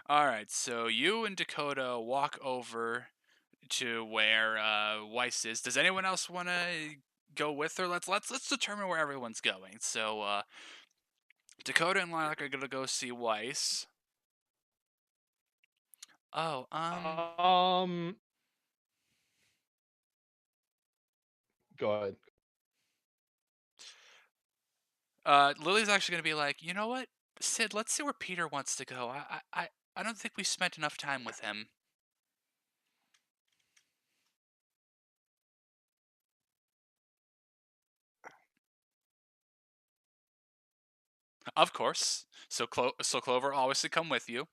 All right, so you and Dakota walk over to where Weiss is. Does anyone else want to go with her? Let's determine where everyone's going. So Dakota and Lilac are gonna go see Weiss. Oh, Go ahead. Lily's actually gonna be like, you know what, Sid? Let's see where Peter wants to go. I don't think we spent enough time with him. Of course. So Clover always to come with you.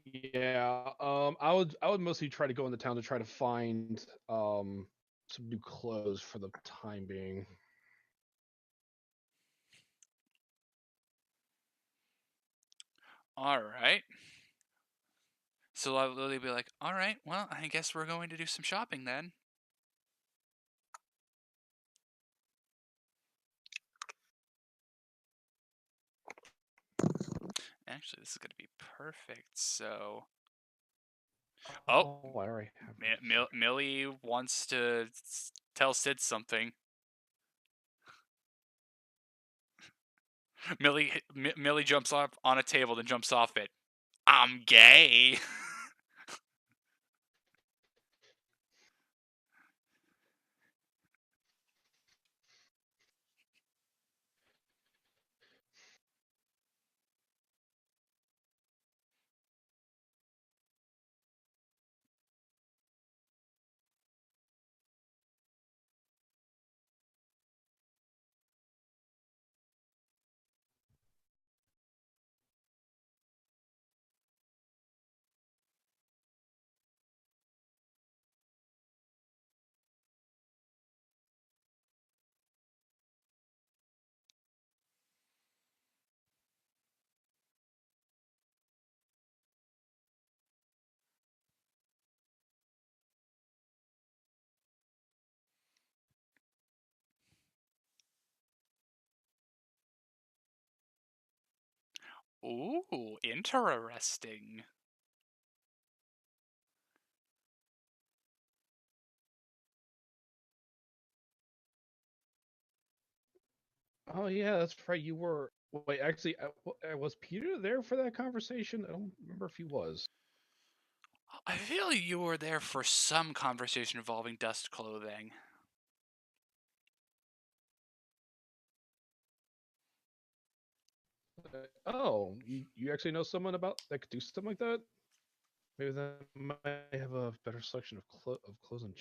Yeah. I would mostly try to go into town to try to find some new clothes for the time being. All right. So Lily be like, all right, well, I guess we're going to do some shopping then. Actually, this is going to be perfect. So, oh, I already have Millie wants to tell Sid something. Millie jumps up on a table, then jumps off it. I'm gay. Ooh, interesting. Oh yeah, that's right. You were. Wait, actually, was Peter there for that conversation? I don't remember if he was. I feel you were there for some conversation involving dust clothing. Oh, you actually know someone about that could do something like that? Maybe that might have a better selection of clothes and.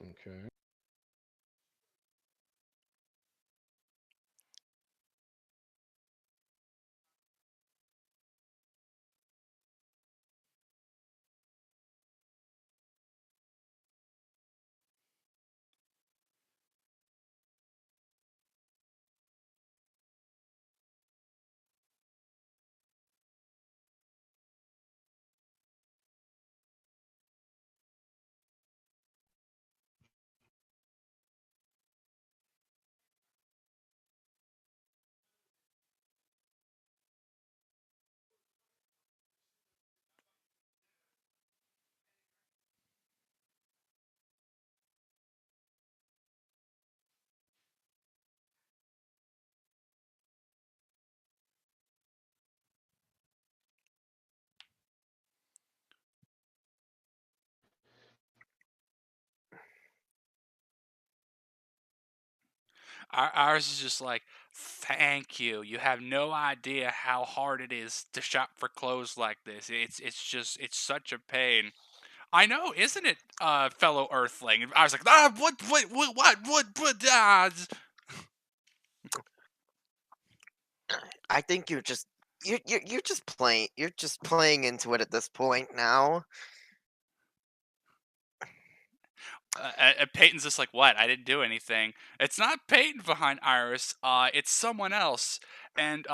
Okay. Ours is just like, thank you. You have no idea how hard it is to shop for clothes like this. It's such a pain. I know, isn't it, fellow Earthling? I was like, what? I think you're just playing into it at this point now. Peyton's just like, what? I didn't do anything. It's not Peyton behind Iris. It's someone else, and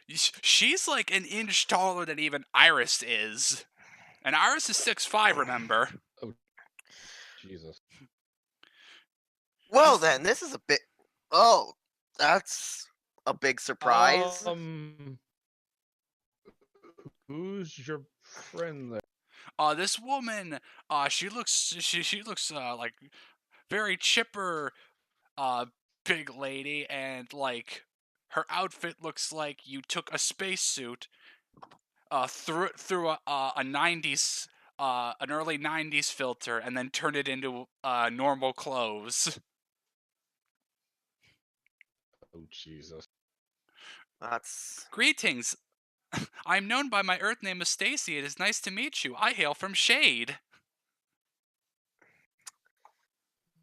she's like an inch taller than even Iris is, and Iris is 6'5". Remember? Oh, Jesus. Well She's then, this is a bit. Oh, that's a big surprise. Um, who's your friend there? this woman. She looks like very chipper, uh, big lady, and like her outfit looks like you took a spacesuit, threw it through a '90s, an early '90s filter, and then turned it into normal clothes. Oh, Jesus. That's Greetings. I'm known by my Earth name as Stacy. It is nice to meet you. I hail from Shade.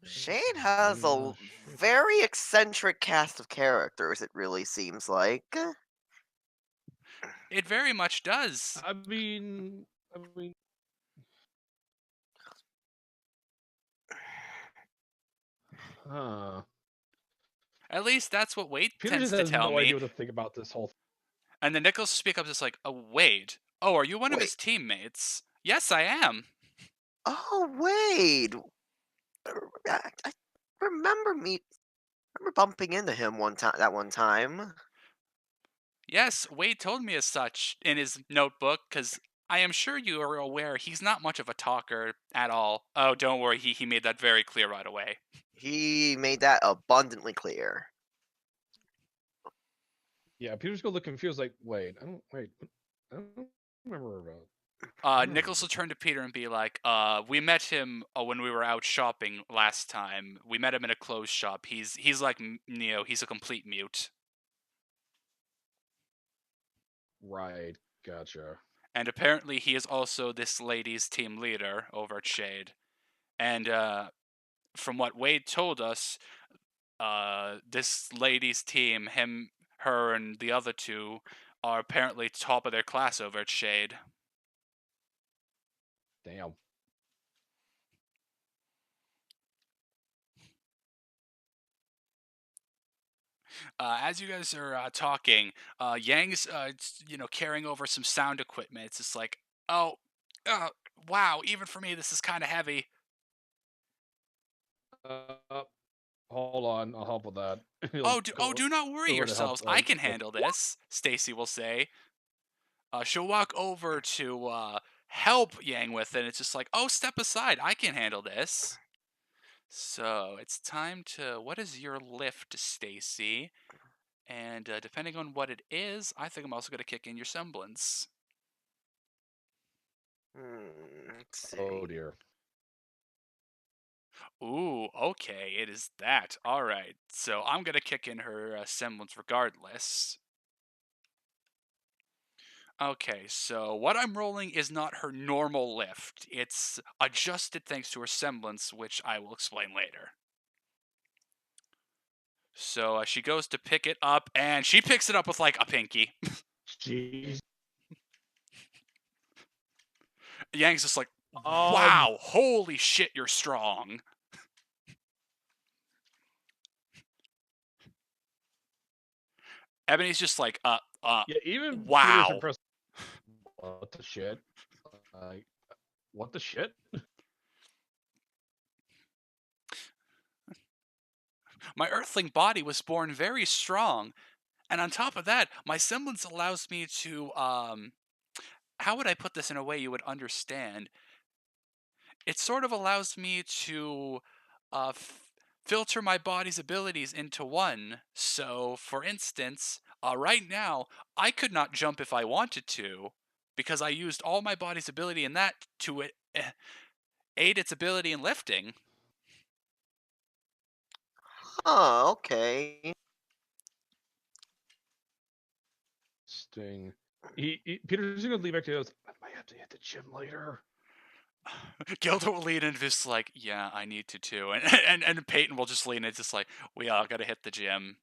Shade has a Yeah, shit. very eccentric cast of characters. It really seems like. It very much does. I mean, huh. At least that's what Wade Peter tends just to has tell no me. idea what to think about this whole. And then Nichols speak up just like, oh, Wade. Oh, are you one of Wait. his teammates? Yes, I am. Oh wait. I remember me. Remember bumping into him one time. That one time. Yes, Wade told me as such in his notebook, because I am sure you are aware he's not much of a talker at all. Oh, don't worry, he made that very clear right away. He made that abundantly clear. Yeah, Peter's gonna look confused. Like, wait. I don't remember about. Nichols will turn to Peter and be like, we met him when we were out shopping last time. We met him in a clothes shop. He's like Neo. He's a complete mute. Right, gotcha. And apparently he is also this lady's team leader over at Shade. And from what Wade told us, this lady's team, her, and the other two, are apparently top of their class over at Shade. Damn. As you guys are talking, Yang's carrying over some sound equipment. It's just like, oh, uh, wow, even for me, this is kind of heavy. Uh, hold on, I'll help with that. He'll Do go not worry over to help. yourselves. I can handle this. Stacy will say. She'll walk over to help Yang with it. It's just like, oh, step aside. I can handle this. So it's time to. What is your lift, Stacy? And depending on what it is, I think I'm also going to kick in your semblance. Let's see. Oh dear. Ooh, okay, it is that. All right, so I'm going to kick in her semblance regardless. Okay, so what I'm rolling is not her normal lift. It's adjusted thanks to her semblance, which I will explain later. So she goes to pick it up, and she picks it up with like a pinky. Jeez. Yang's just like, Um. wow, holy shit, you're strong. Ebony's just like, Yeah, even Peter's wow. impressed. What the shit? Like, what the shit? My earthling body was born very strong. And on top of that, my semblance allows me to, how would I put this in a way you would understand? It sort of allows me to filter my body's abilities into one. So, for instance, right now, I could not jump if I wanted to because I used all my body's ability in that to aid its ability in lifting. Huh, okay. Sting. Peter's gonna leave back to goes, I might have to hit the gym later. Gilda will lean in just like, yeah, I need to too, and and Peyton will just lean in, just like, we all gotta hit the gym.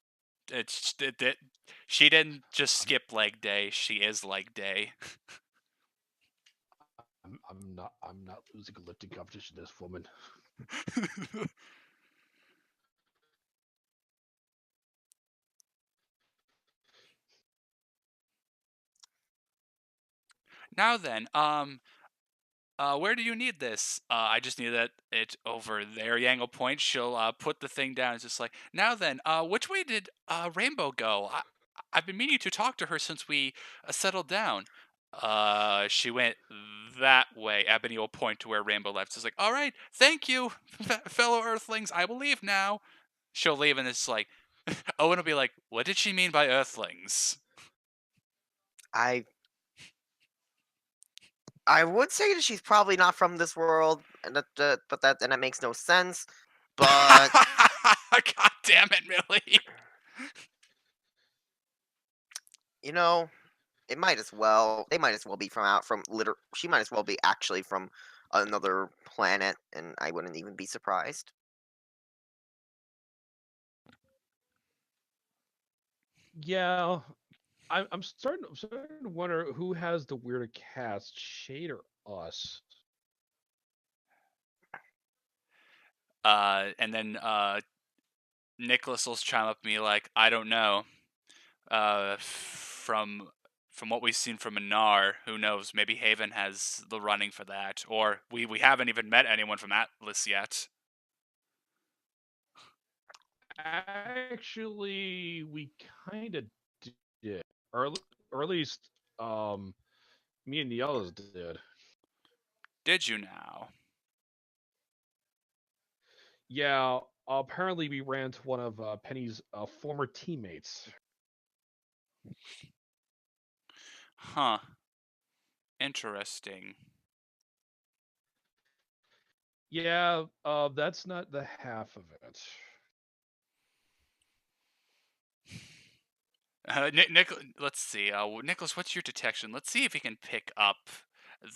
She didn't just I'm, skip leg day; she is leg day. I'm not losing a lifting competition to this woman. Now then, where do you need this? I just need it over there. Yangle point. She'll put the thing down. It's just like, now then, which way did Rainbow go? I've been meaning to talk to her since we settled down. She went that way. Ebony will point to where Rainbow left. It's like, all right, thank you, fellow Earthlings. I will leave now. She'll leave, and it's like, Owen will be like, what did she mean by Earthlings? I I would say that she's probably not from this world, and that makes no sense. But God damn it, Millie. you know, it might as well. They might as well be from out from She might as well be actually from another planet, and I wouldn't even be surprised. Yeah, I'm starting to wonder who has the weirder cast, Shade or us. And then Nicholas will chime up me like, I don't know. From what we've seen from Anar, who knows? Maybe Haven has the running for that, or we haven't even met anyone from Atlas yet. Actually, we kind of did, or at least me and the others did. Did you now? Yeah, apparently we ran to one of Penny's former teammates. Huh. Interesting. Yeah, that's not the half of it. Let's see. Nicholas, what's your detection? Let's see if he can pick up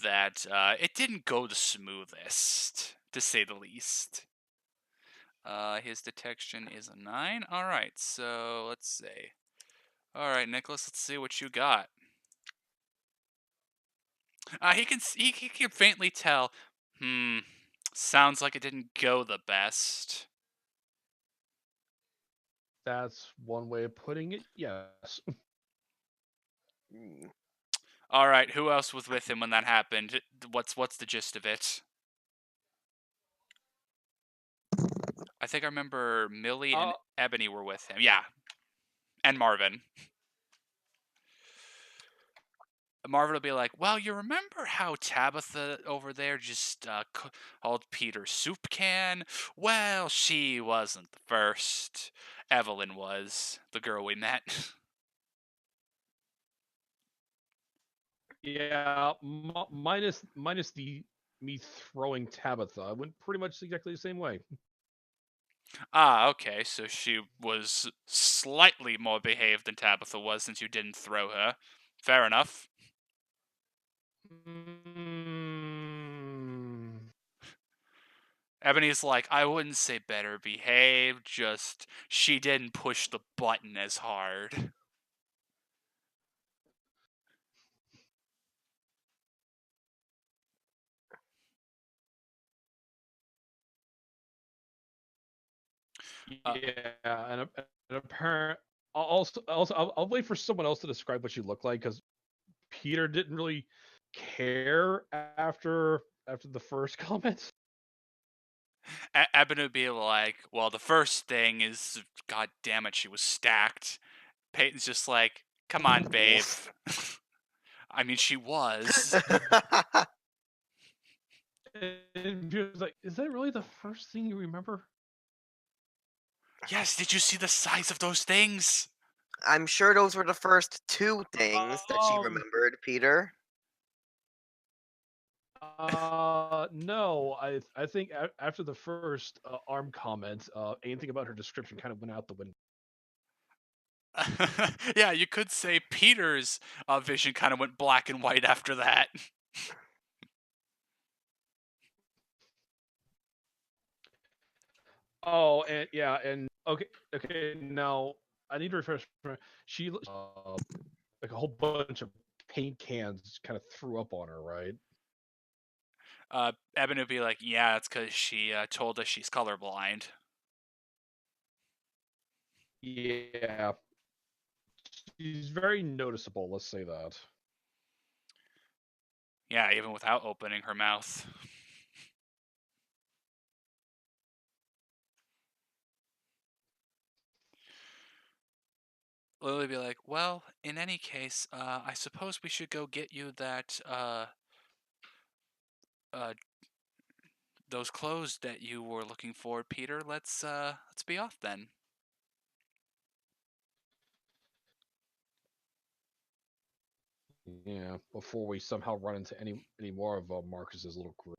that it didn't go the smoothest, to say the least. His detection is a 9. All right, so let's see. All right, Nicholas, let's see what you got. He can faintly tell. Sounds like it didn't go the best. That's one way of putting it. Yes. Hmm. All right, who else was with him when that happened? What's the gist of it? I think I remember Millie and Ebony were with him. Yeah, and Marvin. Marvin will be like, well, you remember how Tabitha over there just called Peter soup can? Well, she wasn't the first. Evelyn was, the girl we met. Yeah, minus the me throwing Tabitha. I went pretty much exactly the same way. Ah, okay, so she was slightly more behaved than Tabitha was since you didn't throw her. Fair enough. Mm, Ebony's like, I wouldn't say better behaved, just she didn't push the button as hard. yeah, and apparent. I'll wait for someone else to describe what you look like because Peter didn't really care after the first comment. Ebony would be like, well, the first thing is, god damn it, she was stacked. Peyton's just like, come on, babe. Oof. I mean, she was. And Peter was like, "Is that really the first thing you remember?" Yes, did you see the size of those things? I'm sure those were the first two things that she Um, remembered, Peter. No, I think after the first arm comment, anything about her description kind of went out the window. Yeah, you could say Peter's vision kind of went black and white after that. Oh, and yeah, and okay. Now I need to refresh. She like a whole bunch of paint cans kind of threw up on her, right? Eben would be like, yeah, it's because she told us she's colorblind. Yeah, she's very noticeable. Let's say that. Yeah, even without opening her mouth. Lily would be like, well, in any case, I suppose we should go get you that, uh, those clothes that you were looking for, Peter. Let's be off then. Yeah, before we somehow run into any more of Marcus's little group.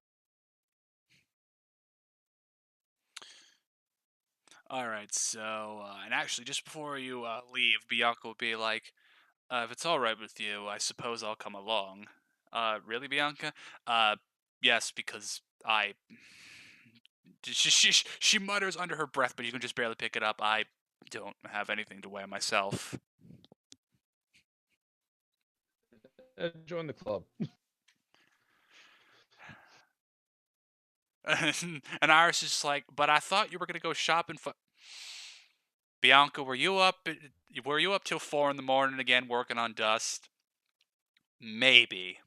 All right, so, and actually, just before you leave, Bianca will be like, if it's all right with you, I suppose I'll come along. Really, Bianca? Yes, because I. She mutters under her breath, but you can just barely pick it up. I don't have anything to wear myself. Join the club. And Iris is just like, but I thought you were gonna go shopping for. Bianca, were you up? Were you up till 4 in the morning again, working on dust? Maybe.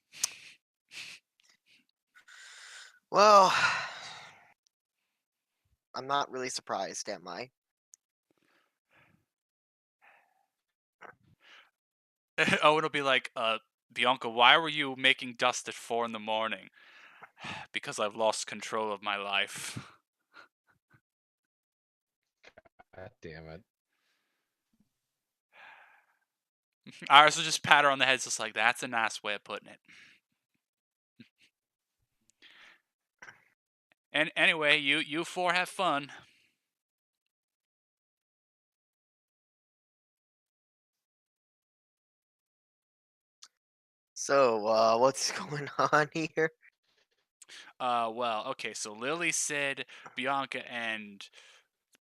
Well, I'm not really surprised, am I? Owen will be like, Bianca, why were you making dust at 4 in the morning? Because I've lost control of my life. God damn it. Iris will just pat her on the head, just like, that's a nice way of putting it. And anyway, you four have fun. So, what's going on here? Well, okay, so Lily said Bianca and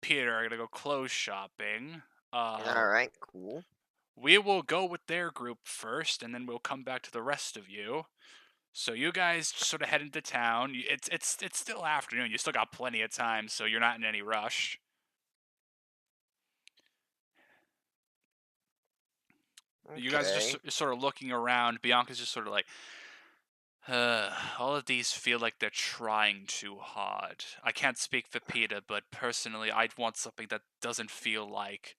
Peter are gonna go clothes shopping. Alright, cool. We will go with their group first, and then we'll come back to the rest of you. So you guys sort of head into town. It's still afternoon. You still got plenty of time, so you're not in any rush. You guys are Okay. just sort of looking around. Bianca's just sort of like, all of these feel like they're trying too hard. I can't speak for Peter, but personally, I'd want something that doesn't feel like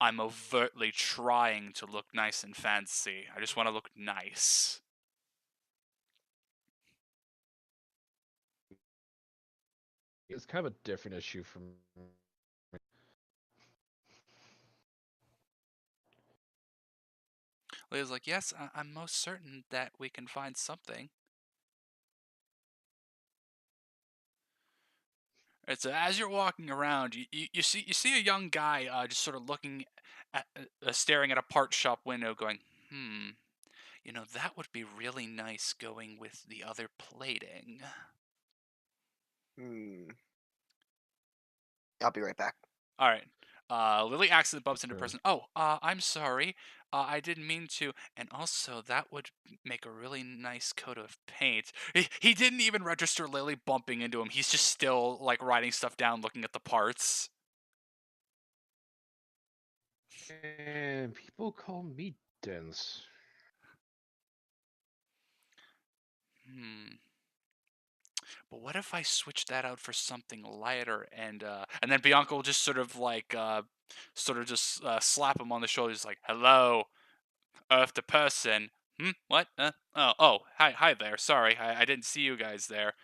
I'm overtly trying to look nice and fancy. I just want to look nice. It's kind of a different issue from. Leah's like, yes, I'm most certain that we can find something. Right, so as you're walking around, you see a young guy just sort of looking at, staring at a part shop window, going, that would be really nice going with the other plating. Hmm. I'll be right back. All right. Lily accidentally bumps into a Sure. person. Oh, I'm sorry. I didn't mean to. And also, that would make a really nice coat of paint. He didn't even register Lily bumping into him. He's just still, like, writing stuff down, looking at the parts. And people call me dense. Hmm. But what if I switch that out for something lighter and then Bianca will just sort of like just slap him on the shoulder, just like, "Hello, Earth to person." What? Oh, hi there. Sorry, I didn't see you guys there.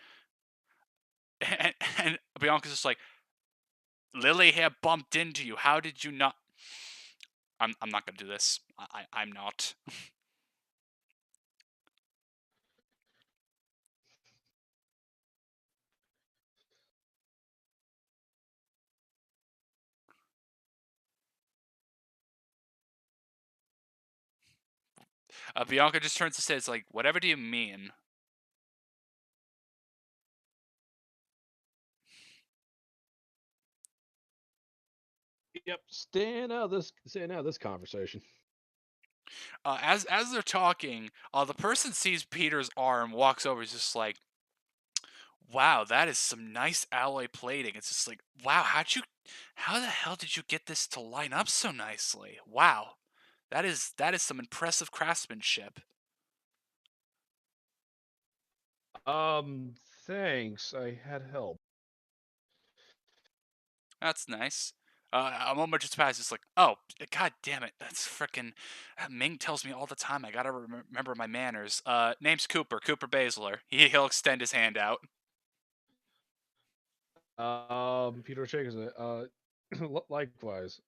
And Bianca's just like, Lily here bumped into you. How did you not? I'm not gonna do this. I'm not. Bianca just turns to say, "It's like, whatever do you mean?" Yep, staying out of this conversation. As they're talking, the person sees Peter's arm, walks over, is just like, "Wow, that is some nice alloy plating." It's just like, "Wow, how the hell did you get this to line up so nicely? Wow, that is some impressive craftsmanship." Thanks. I had help. That's nice. A moment just passes. It's like, oh, god damn it. That's frickin' Ming tells me all the time. I gotta remember my manners. Name's Cooper. Cooper Baszler. He'll extend his hand out. Peter shakes it. Likewise.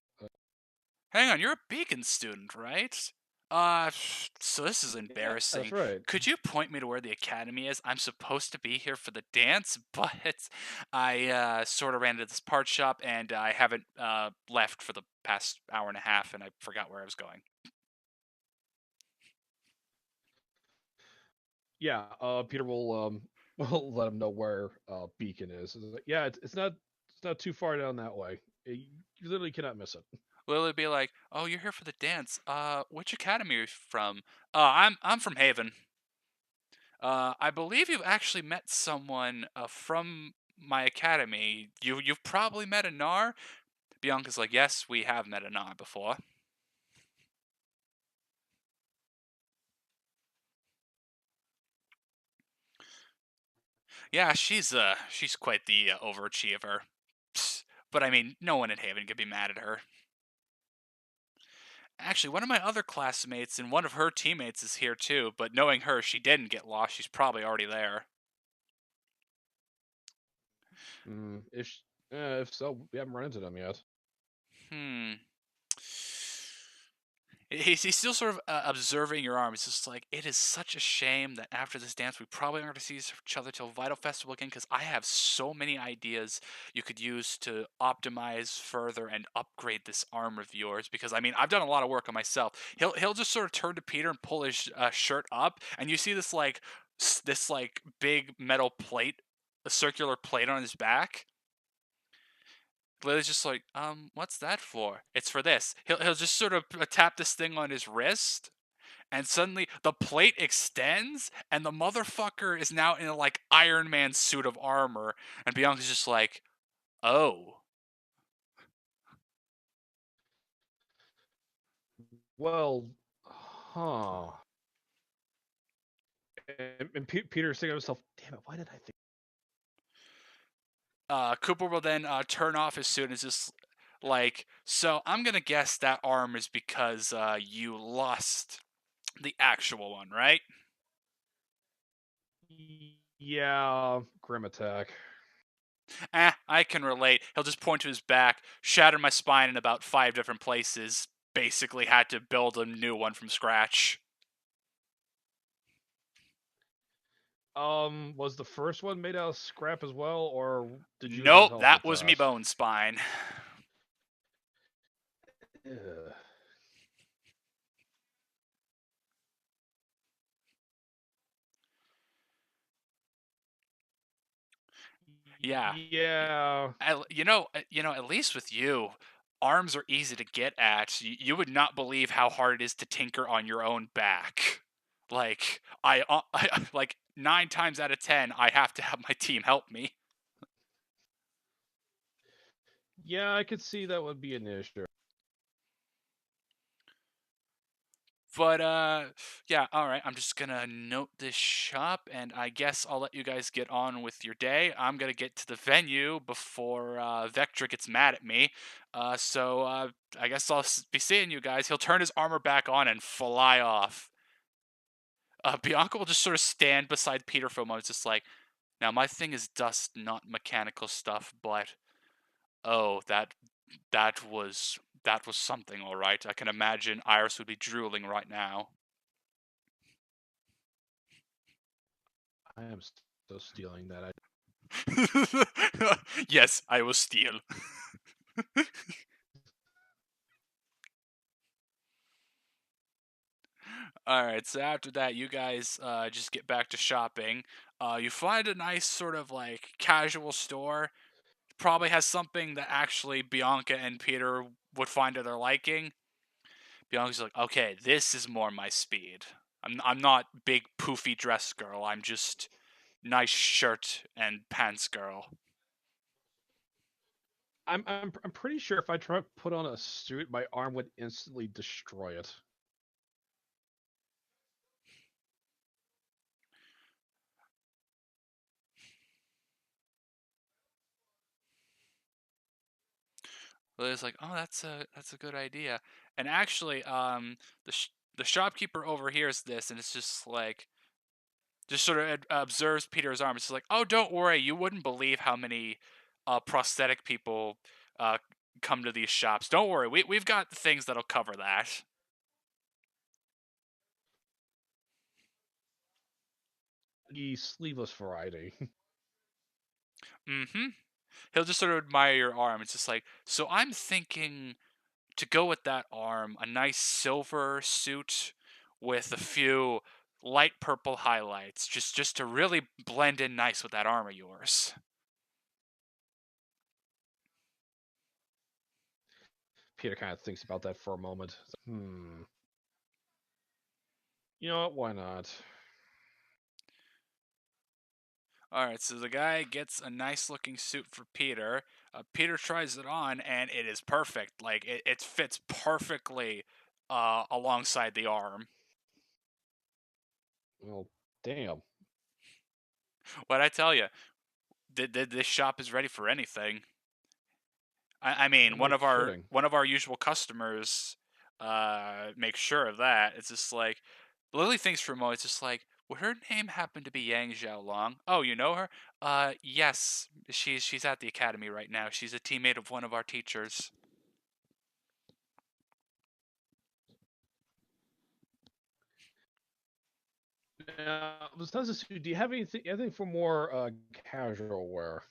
Hang on, you're a Beacon student, right? So this is Yeah, that's embarrassing. right. Could you point me to where the academy is? I'm supposed to be here for the dance, but I sort of ran to this part shop and I haven't left for the past hour and a half, and I forgot where I was going. Yeah. Peter will will let him know where Beacon is. It's like, yeah, it's not too far down that way. You literally cannot miss it. Lily be like, "Oh, you're here for the dance. Which academy are you from?" I'm from Haven. I believe you've actually met someone from my academy. You've probably met Anar." Bianca's like, "Yes, we have met Anar before." Yeah, she's quite the overachiever. Psst. But I mean, no one in Haven could be mad at her. Actually, one of my other classmates and one of her teammates is here too, but knowing her, she didn't get lost. She's probably already there. Mm, if so, we haven't run into them yet. Hmm. He's still sort of observing your arm. It's just like, it is such a shame that after this dance, we probably aren't going to see each other till Vital Festival again, because I have so many ideas you could use to optimize further and upgrade this arm of yours. Because, I mean, I've done a lot of work on myself. He'll just sort of turn to Peter and pull his shirt up, and you see this, like, big metal plate, a circular plate on his back. Lily's just like, what's that for? It's for this. He'll just sort of tap this thing on his wrist, and suddenly the plate extends, and the motherfucker is now in a like Iron Man suit of armor, and Bianca's just like, oh. Well, huh. And Peter's thinking to himself, damn it, why did I think? Cooper will then turn off his suit and is just like, so I'm gonna guess that arm is because you lost the actual one, right? Yeah, Grim Attack. I can relate. He'll just point to his back, shatter my spine in about 5 different places. Basically, had to build a new one from scratch. Was the first one made out of scrap as well, or did you lose Nope, health that with was me that? bone spine. Ugh. Yeah, Yeah. at least with you, arms are easy to get at. You would not believe how hard it is to tinker on your own back. Like I like 9 times out of 10, I have to have my team help me. Yeah, I could see that would be an issue. But yeah, all right. I'm just gonna note this shop, and I guess I'll let you guys get on with your day. I'm gonna get to the venue before Vector gets mad at me. So I guess I'll be seeing you guys. He'll turn his armor back on and fly off. Bianca will just sort of stand beside Peter for a moment, just like, now my thing is dust, not mechanical stuff, but oh, that was something, all right. I can imagine Iris would be drooling right now. I am still stealing that. Yes, I will steal. All right, so after that, you guys just get back to shopping. You find a nice sort of like casual store. Probably has something that actually Bianca and Peter would find to their liking. Bianca's like, okay, this is more my speed. I'm not big poofy dress girl. I'm just nice shirt and pants girl. I'm pretty sure if I try to put on a suit, my arm would instantly destroy it. Lily's like, oh, that's a good idea. And actually, the shopkeeper overhears this, and it's just like, just sort of observes Peter's arm. It's just like, oh, don't worry, you wouldn't believe how many prosthetic people uh, come to these shops. Don't worry, we've got things that'll cover that. The sleeveless variety. Mm-hmm. He'll just sort of admire your arm. It's just like, so I'm thinking to go with that arm, a nice silver suit with a few light purple highlights, just to really blend in nice with that arm of yours. Peter kind of thinks about that for a moment. You know what? Why not? All right, so the guy gets a nice looking suit for Peter. Peter tries it on, and it is perfect. Like it fits perfectly alongside the arm. Well, damn. What I tell you, this shop is ready for anything. I mean, No kidding. one of our usual customers makes sure of that. It's just like Lily thinks for a moment. It's just like, would her name happen to be Yang Xiaolong? Oh, you know her? Yes. She's at the academy right now. She's a teammate of one of our teachers. Besides the suit, do you have anything for more casual wear?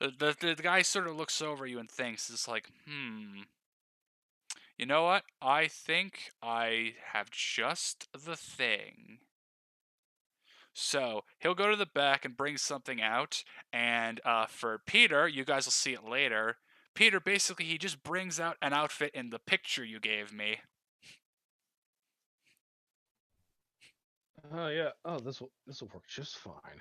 The guy sort of looks over you and thinks, it's like, you know what? I think I have just the thing. So he'll go to the back and bring something out, and for Peter, you guys will see it later. Peter basically he just brings out an outfit in the picture you gave me. Oh yeah. Oh, this will work just fine.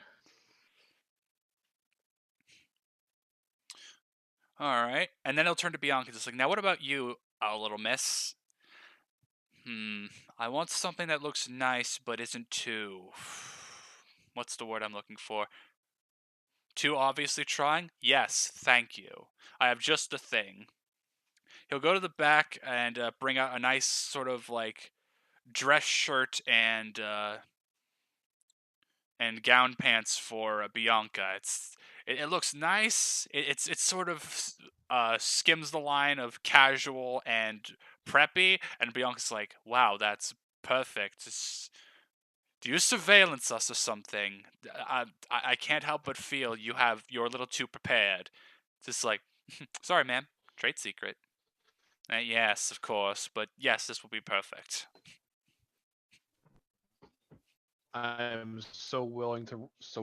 All right, and then he'll turn to Bianca. Just like, now, what about you, little miss? I want something that looks nice but isn't too. What's the word I'm looking for? Too obviously trying? Yes, thank you. I have just the thing. He'll go to the back and bring out a nice sort of like dress shirt and gown pants for Bianca. It looks nice. It's sort of skims the line of casual and preppy, and Bianca's like, "Wow, that's perfect. Do you surveillance us or something? I can't help but feel you're a little too prepared." Just like, sorry, ma'am, trade secret. Yes, of course, but yes, this will be perfect. I'm so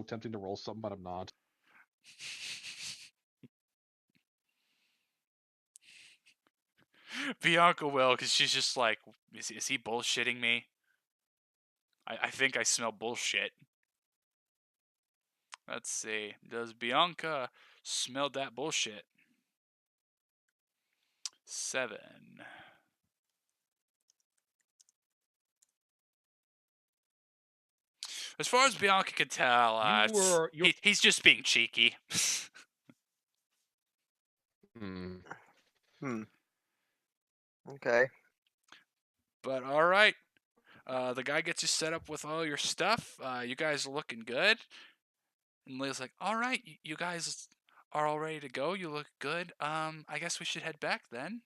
tempting to roll something, but I'm not. Bianca will, because she's just like, is he bullshitting me? I think I smell bullshit. Let's see. Does Bianca smell that bullshit? 7. As far as Bianca can tell, he's just being cheeky. Hmm. Okay. But all right. The guy gets you set up with all your stuff. You guys are looking good. And Leah's like, all right, you guys are all ready to go. You look good. I guess we should head back then.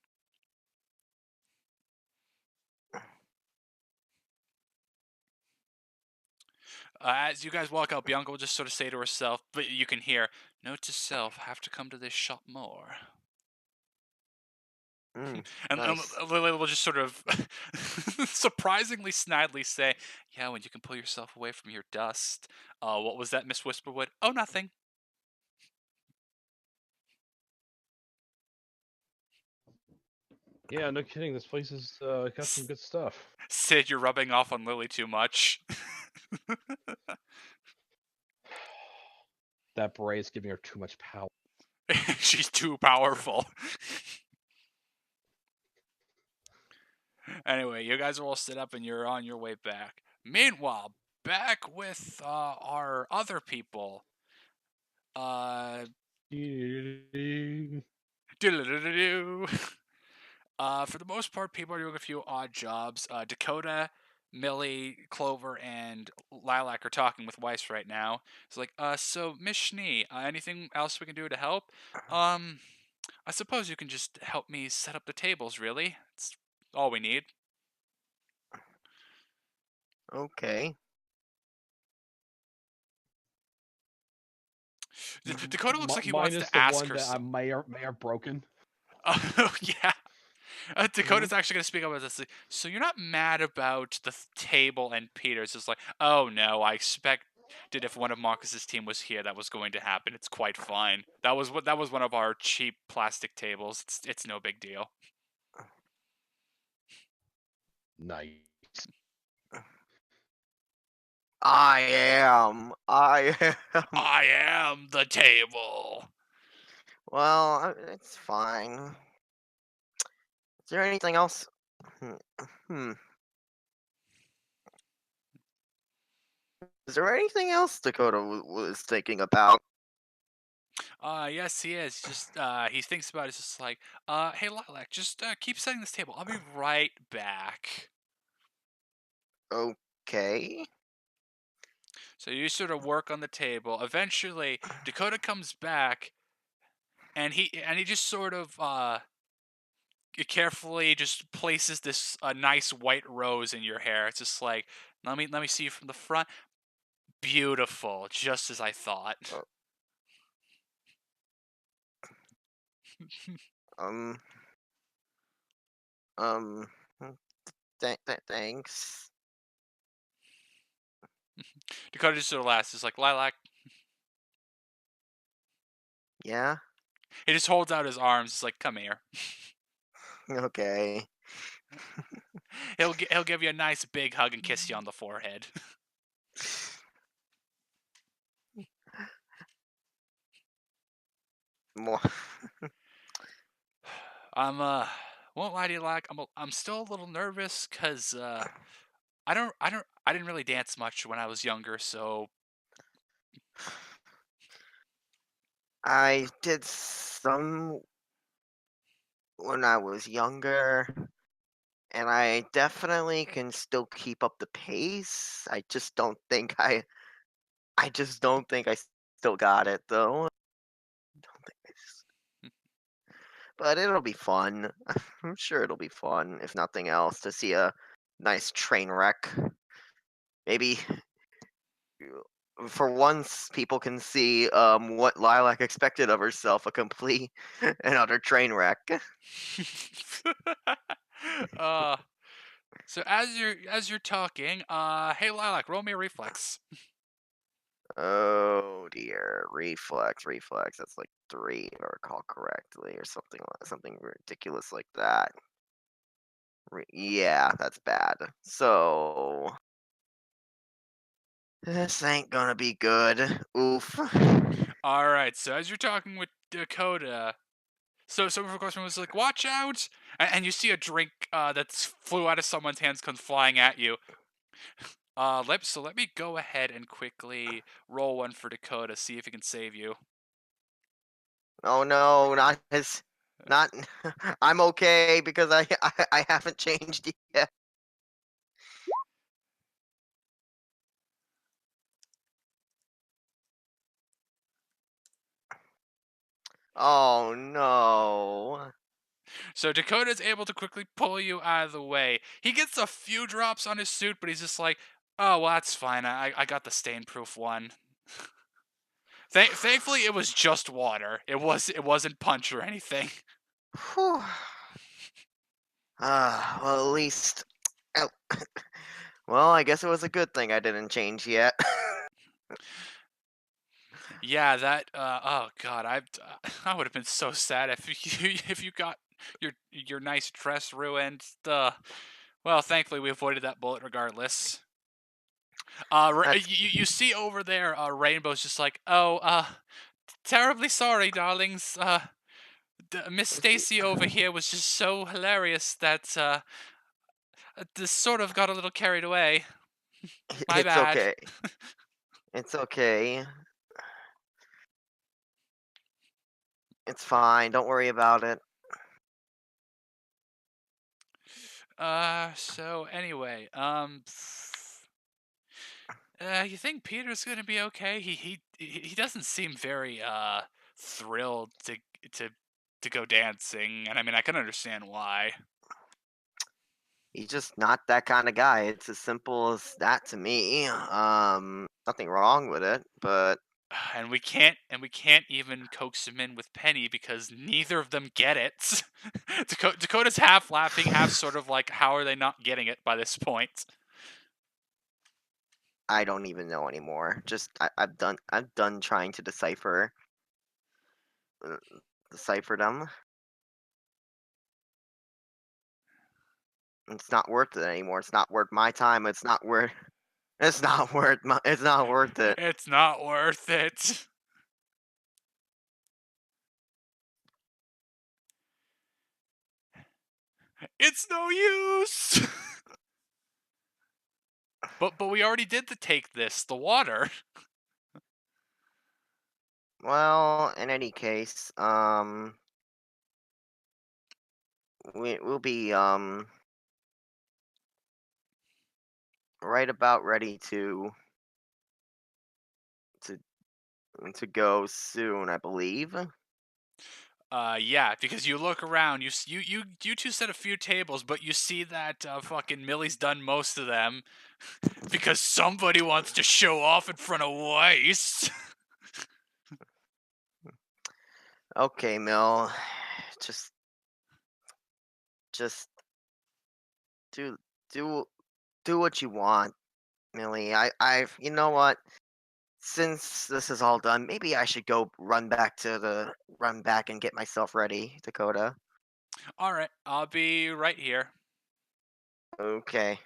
As you guys walk out, Bianca will just sort of say to herself, but you can hear, note to self, have to come to this shop more. And Nice. Lily will just sort of surprisingly snidely say, "Yeah, when you can pull yourself away from your dust." What was that, Miss Whisperwood? Oh, nothing. Yeah, no kidding. This place has got some good stuff. Sid, you're rubbing off on Lily too much. That beret is giving her too much power. She's too powerful. Anyway, you guys are all set up and you're on your way back. Meanwhile, back with our other people. Doo-doo-doo-doo-doo. For the most part, people are doing a few odd jobs. Dakota, Millie, Clover, and Lilac are talking with Weiss right now. It's like, so Miss Schnee, anything else we can do to help? Um, I suppose you can just help me set up the tables. Really, it's all we need. Okay. Dakota looks like he wants Minus to the ask one her. that I may have broken. Oh yeah. Mhm. Dakota's actually going to speak up about this. So you're not mad about the table and Peter's. It's like, oh no, I expected if one of Marcus's team was here, that was going to happen. It's quite fine. That was one of our cheap plastic tables. It's no big deal. Nice. I am. I am. I am the table. Well, it's fine. Is there anything else? Hmm. Is there anything else Dakota was thinking about? Yes, he is. Just he thinks about it. It's just like, hey Lilac, just keep setting this table. I'll be right back. Okay. So you sort of work on the table. Eventually, Dakota comes back, and he just sort of carefully just places this nice white rose in your hair. It's just like, let me see you from the front. Beautiful, just as I thought. Uh, um. Um. Thanks. Dakota just sort of laughs. It's like, Lilac. Yeah. He just holds out his arms. It's like, come here. Okay. He'll give you a nice big hug and kiss you on the forehead. More. Won't lie to you, like I'm still a little nervous because I didn't really dance much when I was younger, so I did some when I was younger, and I definitely can still keep up the pace. I just don't think I still got it though. Don't think I s- But it'll be fun. I'm sure it'll be fun, if nothing else, to see a nice train wreck. Maybe for once people can see what Lilac expected of herself, a complete and utter train wreck. uh so as you're talking, hey Lilac, roll me a reflex. Oh dear, reflex. That's like 3, if I recall correctly, or something ridiculous like that. Yeah, that's bad. So this ain't gonna be good. Oof. Alright, so as you're talking with Dakota, so of course was like, watch out! And you see a drink that's flew out of someone's hands comes flying at you. Let me go ahead and quickly roll one for Dakota, see if he can save you. Oh no, not his. Not. I'm okay because I haven't changed yet. Oh no. So Dakota's able to quickly pull you out of the way. He gets a few drops on his suit, but he's just like, oh, well, that's fine. I got the stain-proof one. Thankfully, it was just water. It wasn't punch or anything. Whew. Well, at least. Oh, well, I guess it was a good thing I didn't change yet. Yeah, that. Oh God, I would have been so sad if you got your nice dress ruined. Well, thankfully we avoided that bullet regardless. That's You see over there, Rainbow's just like, oh, terribly sorry, darlings. Miss Stacy over here was just so hilarious that this sort of got a little carried away. My it's bad. okay. It's okay. It's fine. Don't worry about it. So anyway, you think Peter's gonna be okay? He doesn't seem very thrilled to to go dancing, and I mean I can understand why. He's just not that kind of guy. It's as simple as that to me. Nothing wrong with it, but And we can't even coax him in with Penny because neither of them get it. Dakota's half laughing, half sort of like, how are they not getting it by this point? I don't even know anymore. Just I've done trying to uh, decipher them. It's not worth it anymore. It's not worth my time. It's not worth. It's not worth my. It's not worth it. It's not worth it. It's no use. But we already did the water. Well, in any case, we'll be right about ready to to go soon, I believe. Yeah, because you look around, you two set a few tables, but you see that fucking Millie's done most of them because somebody wants to show off in front of Weiss. Okay, Mill. Just just do do do what you want, Millie. You know what? Since this is all done, maybe I should go run back and get myself ready, Dakota. All right, I'll be right here. Okay.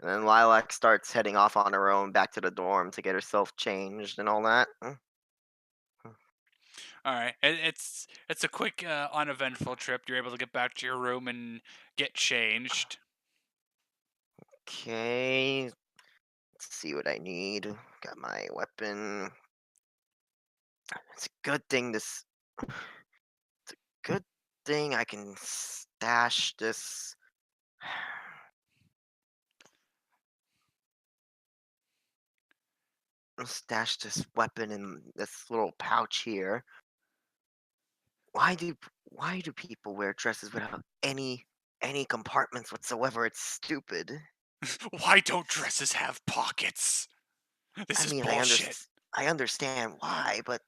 And then Lilac starts heading off on her own back to the dorm to get herself changed and all that. All right, it's a quick, uneventful trip. You're able to get back to your room and get changed. Okay. Let's see what I need. Got my weapon. It's a good thing good thing I can stash this. I'll stash this weapon in this little pouch here. Why do people wear dresses without any compartments whatsoever? It's stupid. Why don't dresses have pockets? This I is mean, bullshit. I understand why, but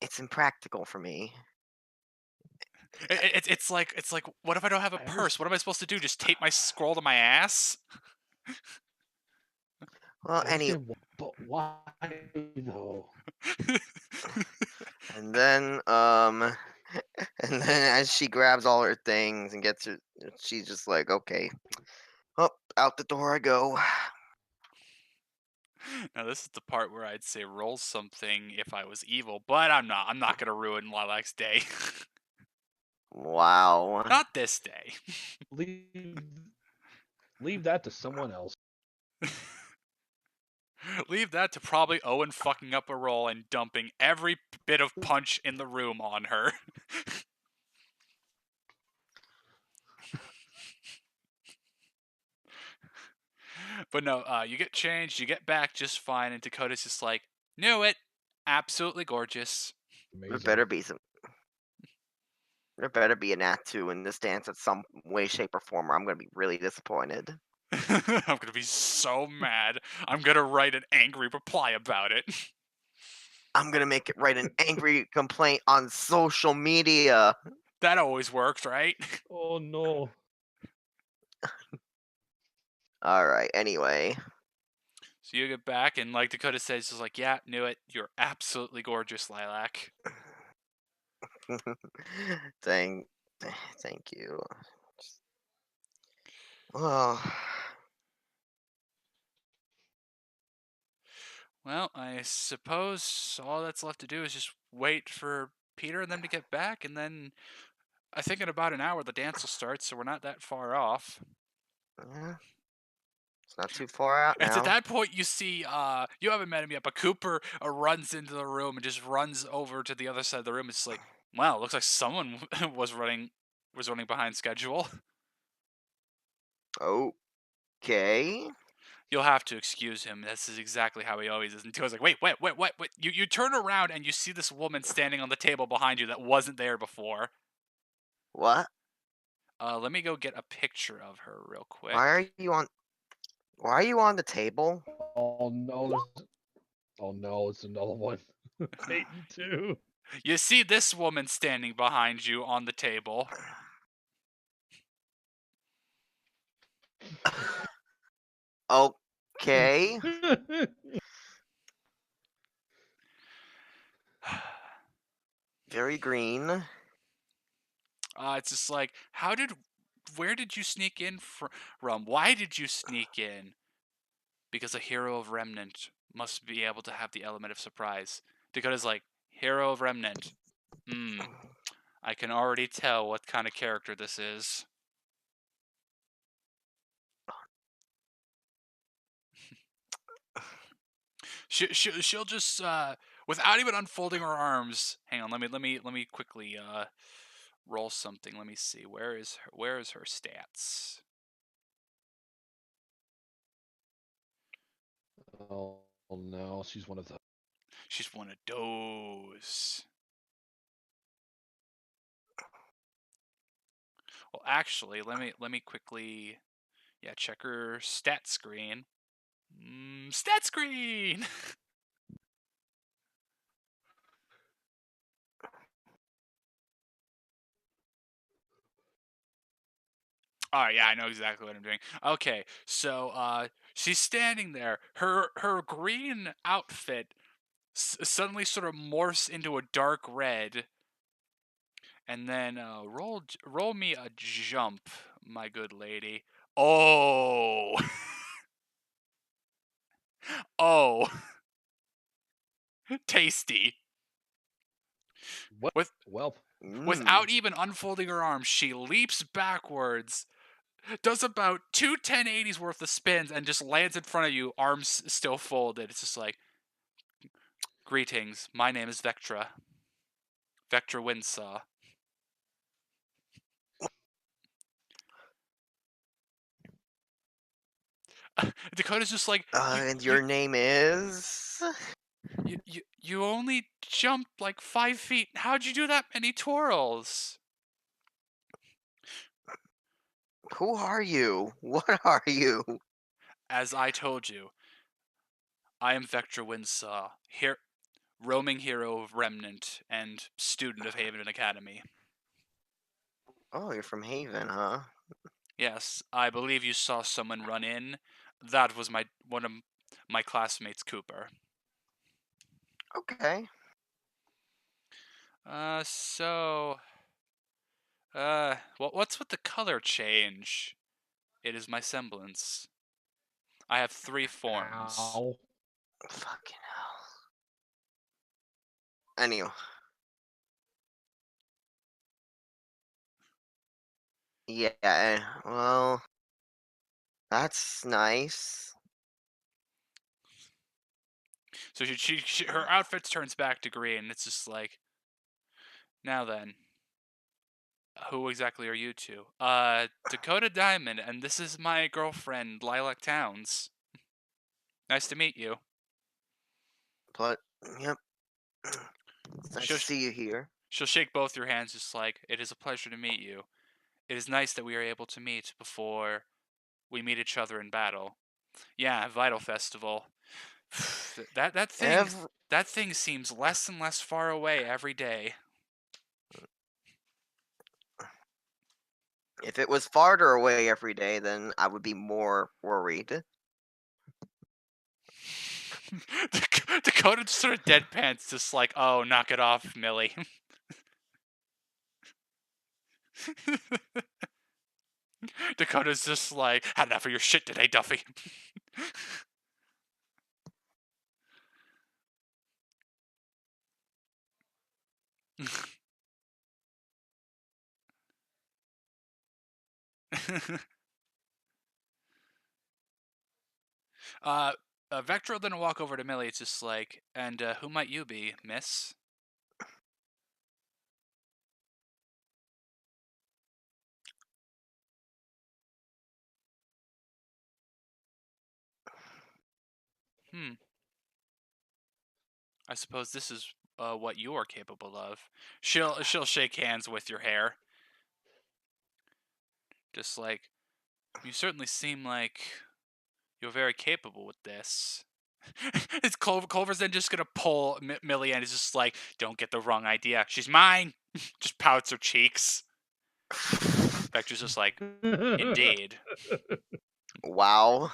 it's impractical for me. It's like what if I don't have a I understand. purse? What am I supposed to do? Just tape my scroll to my ass? Well, I any understand, but why though? and then and then as she grabs all her things and gets her, she's just like, okay, up out the door I go. Now this is the part where I'd say roll something if I was evil, but I'm not. I'm not gonna ruin Lilac's day. Wow. Not this day. Leave leave that to someone else. Leave that to probably Owen fucking up a roll and dumping every bit of punch in the room on her. But no, you get changed, you get back just fine, and Dakota's just like, knew it. Absolutely gorgeous. There Amazing. better be some. There better be an act two in this dance at some way, shape, or form, or I'm gonna be really disappointed. I'm gonna be so mad. I'm gonna write an angry reply about it. I'm gonna make it write an angry complaint on social media. That always works, right? Oh no. All right. Anyway, So you get back, and like Dakota says, just like, yeah, knew it. You're absolutely gorgeous, Lilac. thank, thank you. Well, Well, I suppose all that's left to do is just wait for Peter and them to get back, and then I think in about an hour the dance will start, so we're not that far off. yeah, it's not too far out It's at now. that point you see, you haven't met him yet, but Cooper runs into the room and just runs over to the other side of the room. It's like, wow, looks like someone was running behind schedule. Okay. You'll have to excuse him. This is exactly how he always is. And Tio's like, wait, what? You turn around and you see this woman standing on the table behind you that wasn't there before. What? Let me go get a picture of her real quick. Why are you on? Why are you on the table? Oh no. Oh no, it's another one. Peyton too. You see this woman standing behind you on the table. Okay. Very green. It's just like, where did you sneak in from? Why did you sneak in? Because a hero of Remnant must be able to have the element of surprise. Dakota's like, hero of Remnant. I can already tell what kind of character this is. She'll just without even unfolding her arms. Hang on, let me quickly roll something. Let me see. Where is her stats? Oh no, she's one of the. She's one of those. Well, actually, let me quickly check her stat screen. Stat screen. Oh yeah, I know exactly what I'm doing. Okay, so she's standing there. Her green outfit suddenly sort of morphs into a dark red, and then roll me a jump, my good lady. Oh, oh, tasty. What? With Well, without even unfolding her arms, she leaps backwards, does about two 1080s worth of spins, and just lands in front of you, arms still folded. It's just like, greetings, my name is Vectra. Vectra Windsaw. Dakota's just like, And your name is? you only jumped like 5 feet. How'd you do that many twirls? Who are you? What are you? As I told you, I am Vectra Windsaw, here, roaming hero of Remnant and student of Haven Academy. Oh, you're from Haven, huh? Yes, I believe you saw someone run in. That was one of my classmates, Cooper. Okay. So, what's with the color change? It is my semblance. I have 3 forms. ow. Fucking hell. Anyway. Yeah, well, that's nice. So her outfit turns back to green. It's just like, now then, who exactly are you two? Dakota Diamond, and this is my girlfriend, Lilac Towns. Nice to meet you. But, yep. It's nice She'll, to see you here. she'll shake both your hands, just like, it is a pleasure to meet you. It is nice that we are able to meet before we meet each other in battle. Yeah, Vital Festival. that thing Ev that thing seems less and less far away every day. If it was farther away every day, then I would be more worried. Dakota just sort of deadpans, just like, oh, knock it off, Millie. Dakota's just like, had enough of your shit today, Duffy. Vector then walk over to Millie. It's just like, and who might you be, miss? I suppose this is what you are capable of. She'll shake hands with your hair. Just like, you certainly seem like you're very capable with this. It's Culver's then just gonna pull Millie and is just like, don't get the wrong idea. She's mine. Just pouts her cheeks. Vector's just like, indeed. Wow.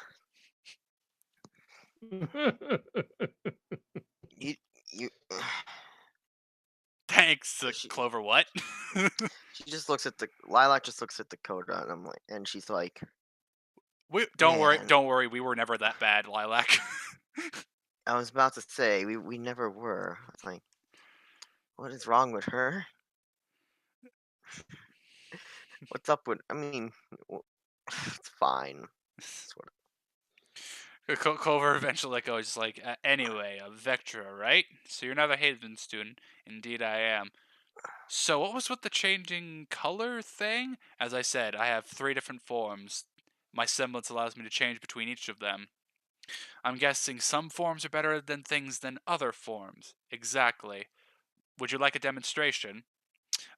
You. Thanks, Clover. What? She just looks at Lilac. Just looks at Dakota, and she's like, Don't Man. worry. We were never that bad, Lilac. I was about to say we never were. It's like, what is wrong with her? What's up with? I mean, it's fine. Clover eventually let go. He's like, anyway, a Vectra, right? So you're not a Haven student. Indeed, I am. So what was with the changing color thing? As I said, I have 3 different forms. My semblance allows me to change between each of them. I'm guessing some forms are better than things than other forms. Exactly. Would you like a demonstration?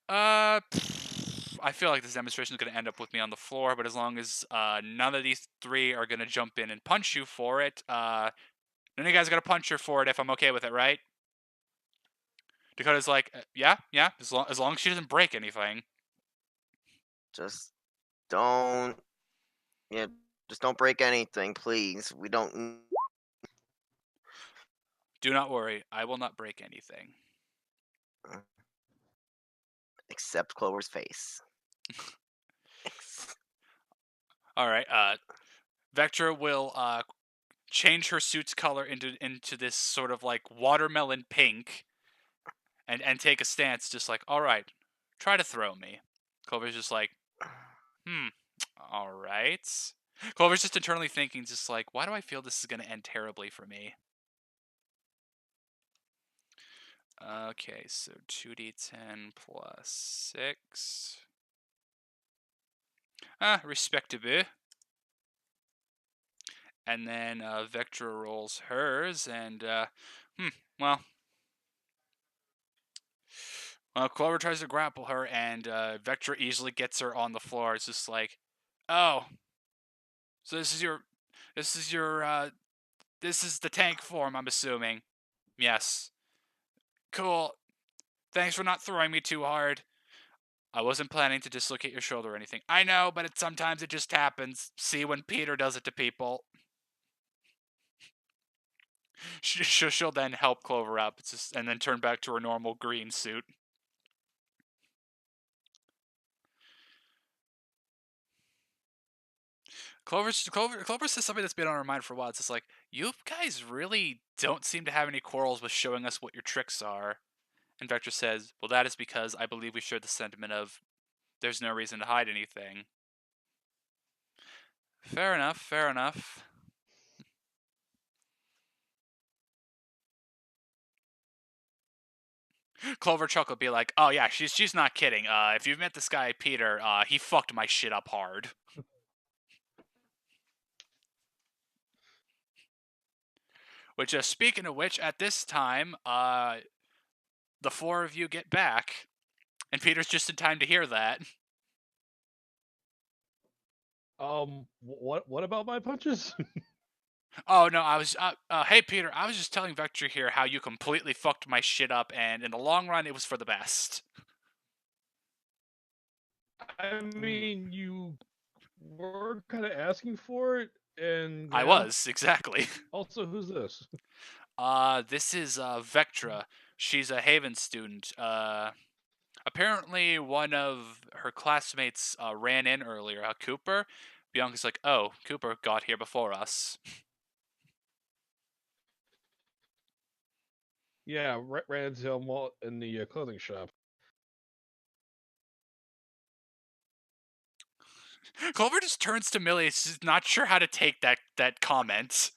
I feel like this demonstration is going to end up with me on the floor, but as long as none of these 3 are going to jump in and punch you for it, none of you guys are going to punch her for it if I'm okay with it, right? Dakota's like, yeah, as long as she doesn't break anything. Just don't. Yeah, just don't break anything, please. We don't. Do not worry, I will not break anything. Except Clover's face. All right. Vectra will change her suit's color into this sort of like watermelon pink, and take a stance, just like, all right, try to throw me. Clover's just like, all right. Clover's just internally thinking, just like, why do I feel this is gonna end terribly for me? Okay, so 2d10 plus 6. Respectable. And then Vectra rolls hers, and well, Clover tries to grapple her, and Vectra easily gets her on the floor. It's just like, oh, so this is the tank form, I'm assuming. Yes. Cool. Thanks for not throwing me too hard. I wasn't planning to dislocate your shoulder or anything. I know, but sometimes it just happens. See when Peter does it to people. She'll then help Clover up, and then turn back to her normal green suit. Clover says something that's been on her mind for a while. It's just like, you guys really don't seem to have any quarrels with showing us what your tricks are. And Vector says, well, that is because I believe we share the sentiment of there's no reason to hide anything. Fair enough. Clover Chuck be like, oh yeah, she's not kidding. If you've met this guy Peter, he fucked my shit up hard. Which, speaking of which, at this time, the 4 of you get back, and Peter's just in time to hear that. What about my punches? Oh no, I was hey Peter, I was just telling Vector here how you completely fucked my shit up, and in the long run, it was for the best. I mean, you were kind of asking for it, and I was, exactly. Also, who's this? This is Vectra. She's a Haven student. Apparently one of her classmates ran in earlier, Cooper. Bianca's like, oh, Cooper got here before us. Yeah, ran into him in the clothing shop. Clover just turns to Millie. She's not sure how to take that comment.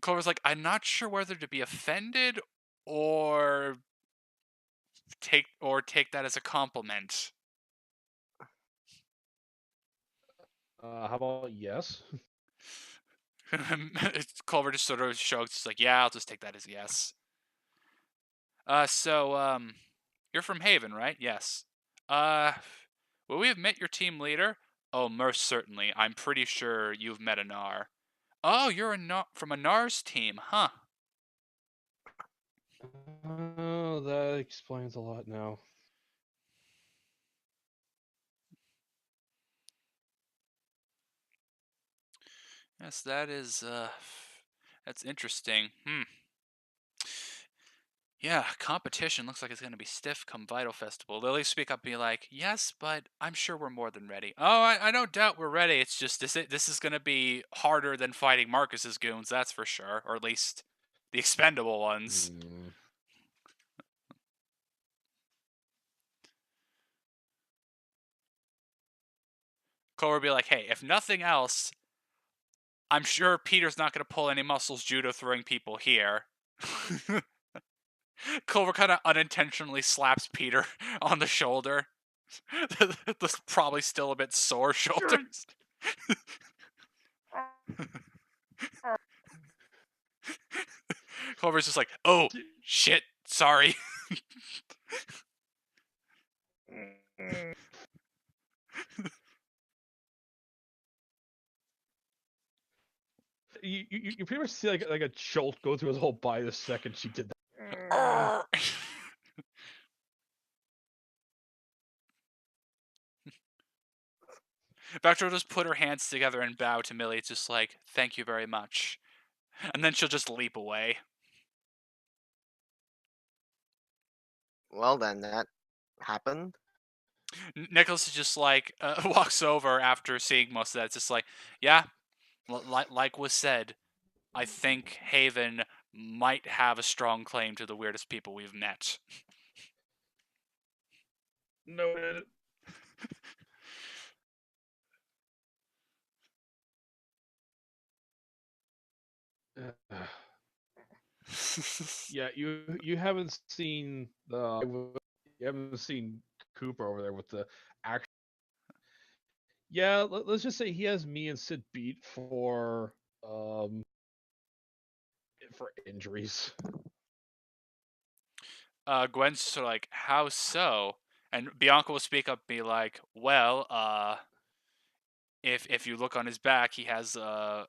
Clover's like, I'm not sure whether to be offended or take that as a compliment. How about yes? Clover just sort of shrugs. She's like, yeah, I'll just take that as a yes. So, you're from Haven, right? Yes. Will we have met your team leader? Oh, most certainly. I'm pretty sure you've met Anar. Oh, you're from Anar's team, huh? Oh, that explains a lot now. Yes, that's interesting. Yeah, competition looks like it's going to be stiff come Vital Festival. Lily speak up and be like, yes, but I'm sure we're more than ready. Oh, I don't doubt we're ready. It's just this is going to be harder than fighting Marcus's goons, that's for sure. Or at least the expendable ones. Clover will be like, hey, if nothing else, I'm sure Peter's not going to pull any muscles judo throwing people here. Clover kind of unintentionally slaps Peter on the shoulder. That's probably still a bit sore shoulders. Clover's just like, oh, shit, sorry. You pretty much see like a jolt go through his whole body the second she did that. Vector will just put her hands together and bow to Millie. It's just like, thank you very much. And then she'll just leap away. Well, then that happened. Nicholas is just like, walks over after seeing most of that. It's just like, yeah, like was said, I think Haven might have a strong claim to the weirdest people we've met. Noted. Yeah, you haven't seen Cooper over there with the action. Yeah, let's just say he has me and Sid beat for injuries. Gwen's sort of like, how so? And Bianca will speak up and be like, well, if you look on his back, he has a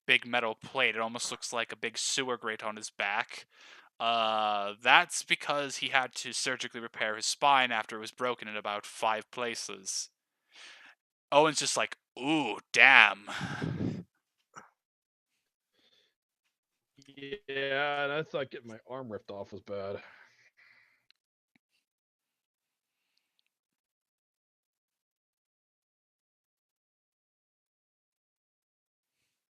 big metal plate. It almost looks like a big sewer grate on his back. That's because he had to surgically repair his spine after it was broken in about 5 places. Owen's just like, ooh, damn. Yeah, and I thought getting my arm ripped off was bad.